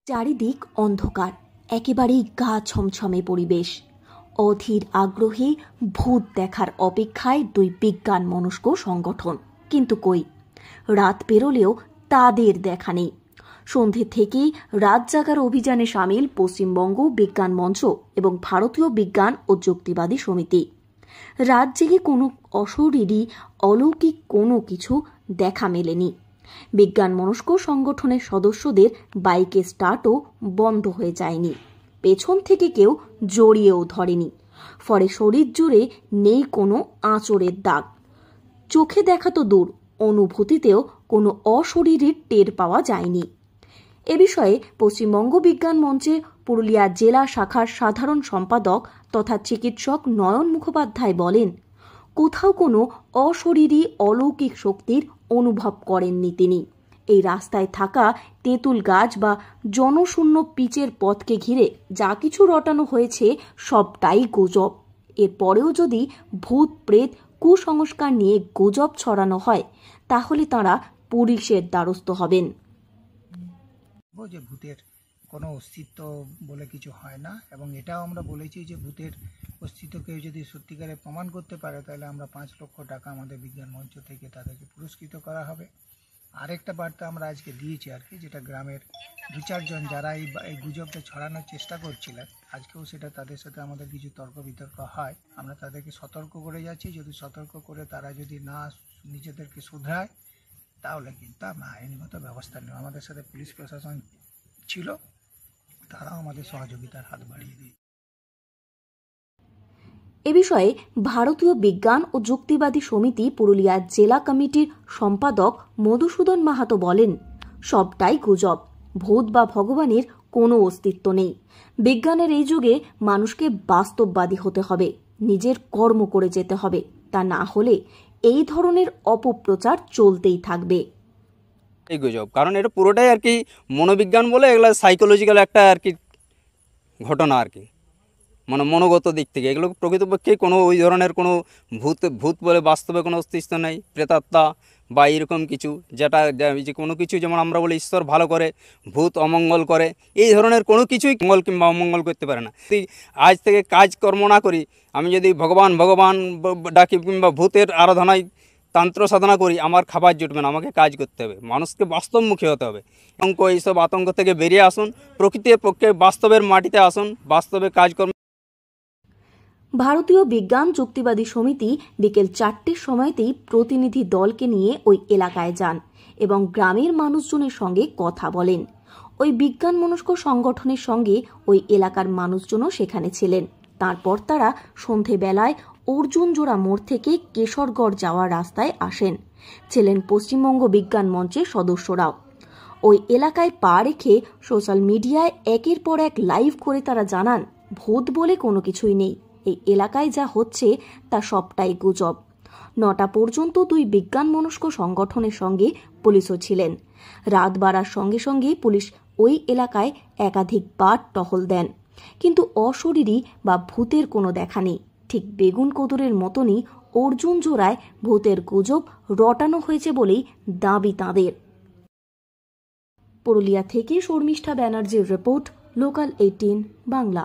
চারিদিক অন্ধকার, একেবারেই গা ছমছমে পরিবেশ। অধীর আগ্রহে ভূত দেখার অপেক্ষায় দুই বিজ্ঞান মনস্ক সংগঠন। কিন্তু কই, রাত পেরোলেও তাদের দেখা নেই। সন্ধে থেকেই রাত জাগার অভিযানে সামিল পশ্চিমবঙ্গ বিজ্ঞান মঞ্চ এবং ভারতীয় বিজ্ঞান ও যুক্তিবাদী সমিতি। রাত জেগে কোনো অশরীরী অলৌকিক কোনো কিছু দেখা মেলেনি। বিজ্ঞান মনস্ক সংগঠনের সদস্যদের বাইকে স্টার্টও বন্ধ হয়ে যায়নি, পেছন থেকে কেউ জড়িয়েও ধরেনি। ফলে শরীর জুড়ে নেই কোনো আঁচড়ের দাগ। চোখে দেখা তো দূর, অনুভূতিতেও কোনো অশরীরীর টের পাওয়া যায়নি। এ বিষয়ে পশ্চিমবঙ্গ বিজ্ঞান মঞ্চে পুরুলিয়া জেলা শাখার সাধারণ সম্পাদক তথা চিকিৎসক নয়ন মুখোপাধ্যায় বলেন, কোথাও কোনো অশরীরী অলৌকিক শক্তির অনুভব করেননি তিনি। এই রাস্তায় থাকা তেঁতুল গাছ বা জনশূন্য পিচের পথকে ঘিরে যা কিছু রটানো হয়েছে সবটাই গুজব। এরপরেও যদি ভূত প্রেত কুসংস্কার নিয়ে গুজব ছড়ানো হয়, তাহলে তাঁরা পুলিশের দ্বারস্থ হবেন। যে ভূতের কোনো অস্তিত্ব বলে কিছু হয় না, এবং এটাও আমরা বলেছি যে ভূতের অস্তিত্বকে যদি সত্যিকারে প্রমাণ করতে পারে তাহলে আমরা 5 লক্ষ টাকা আমাদের বিজ্ঞান মঞ্চ থেকে তাদেরকে পুরস্কৃত করা হবে। আরেকটা বার্তা আমরা আজকে দিয়েছি আর কি, যেটা গ্রামের 2-4 জন যারা এই গুজবটা ছড়ানোর চেষ্টা করছিলেন, আজকেও সেটা তাদের সাথে আমাদের কিছু তর্ক বিতর্ক হয়। আমরা তাদেরকে সতর্ক করে যাচ্ছি, যদি সতর্ক করে তারা যদি না নিজেদেরকে শুধরায় তাহলে কিন্তু আমরা আইনগত ব্যবস্থা নেব। আমাদের সাথে পুলিশ প্রশাসন ছিল, তারাও আমাদের সহযোগিতার হাত বাড়িয়ে দিই। এ বিষয়ে ভারতীয় বিজ্ঞান ও যুক্তিবাদী সমিতি পুরুলিয়া জেলা কমিটির সম্পাদক মধুসূদন মাহাতো বলেন, সবটাই গুজব। ভূত বা ভগবানের কোনো অস্তিত্ব নেই। বিজ্ঞানের এই যুগে মানুষকে বাস্তববাদী হতে হবে, নিজের কর্ম করে যেতে হবে। তা না হলে এই ধরনের অপপ্রচার চলতেই থাকবে। এই গুজব, কারণ এটা পুরোটাই আর কি মনোবিজ্ঞান বলে, এগুলো সাইকোলজিক্যাল একটা আর কি ঘটনা আর কি, মানে মনোগত দিক থেকে এগুলো প্রকৃতপক্ষে কোনো ওই ধরনের কোনো ভূত বলে বাস্তবে কোনো অস্তিত্ব নেই। প্রেতাত্মা বা এরকম কিছু, যেটা যে কোনো কিছু যেমন আমরা বলি ঈশ্বর ভালো করে, ভূত অমঙ্গল করে, এই ধরনের কোনো কিছুই মঙ্গল কিংবা অমঙ্গল করতে পারে না। যদি আজ থেকে কাজকর্ম না করি, আমি যদি ভগবান ডাকি কিংবা ভূতের আরাধনায় তন্ত্র সাধনা করি, আমার খাবার জুটবে না, আমাকে কাজ করতে হবে, মানুষকে বাস্তবমুখী হতে হবে। এইসব আতঙ্ক থেকে বেরিয়ে আসুন, প্রকৃতির পক্ষে বাস্তবের মাটিতে আসুন, বাস্তবে কাজকর্ম। ভারতীয় বিজ্ঞান যুক্তিবাদী সমিতি বিকেল 4টের সময়তেই প্রতিনিধি দলকে নিয়ে ওই এলাকায় যান এবং গ্রামের মানুষজনের সঙ্গে কথা বলেন। ওই বিজ্ঞান মনস্ক সংগঠনের সঙ্গে ওই এলাকার মানুষজনও সেখানে ছিলেন। তারপর তারা সন্ধেবেলায় অর্জুনজোড়া মোড় থেকে কেশরগড় যাওয়ার রাস্তায় আসেন। ছিলেন পশ্চিমবঙ্গ বিজ্ঞান মঞ্চের সদস্যরাও। ওই এলাকায় পা রেখে সোশ্যাল মিডিয়ায় একের পর এক লাইভ করে তারা জানান, ভূত বলে কোনো কিছুই নেই। এই এলাকায় যা হচ্ছে তা সবটাই গুজব। 9টা পর্যন্ত দুই বিজ্ঞান মনস্ক সংগঠনের সঙ্গে পুলিশও ছিলেন। রাত বাড়ার সঙ্গে সঙ্গে পুলিশ ওই এলাকায় একাধিকবার টহল দেন, কিন্তু অশরীরী বা ভূতের কোনো দেখা নেই। ঠিক বেগুন কোদরের মতনই অর্জুন জোড়ায় ভূতের গুজব রটানো হয়েছে বলেই দাবি তাঁদের। পুরুলিয়া থেকে শর্মিষ্ঠা ব্যানার্জির রিপোর্ট, লোকাল 18 বাংলা।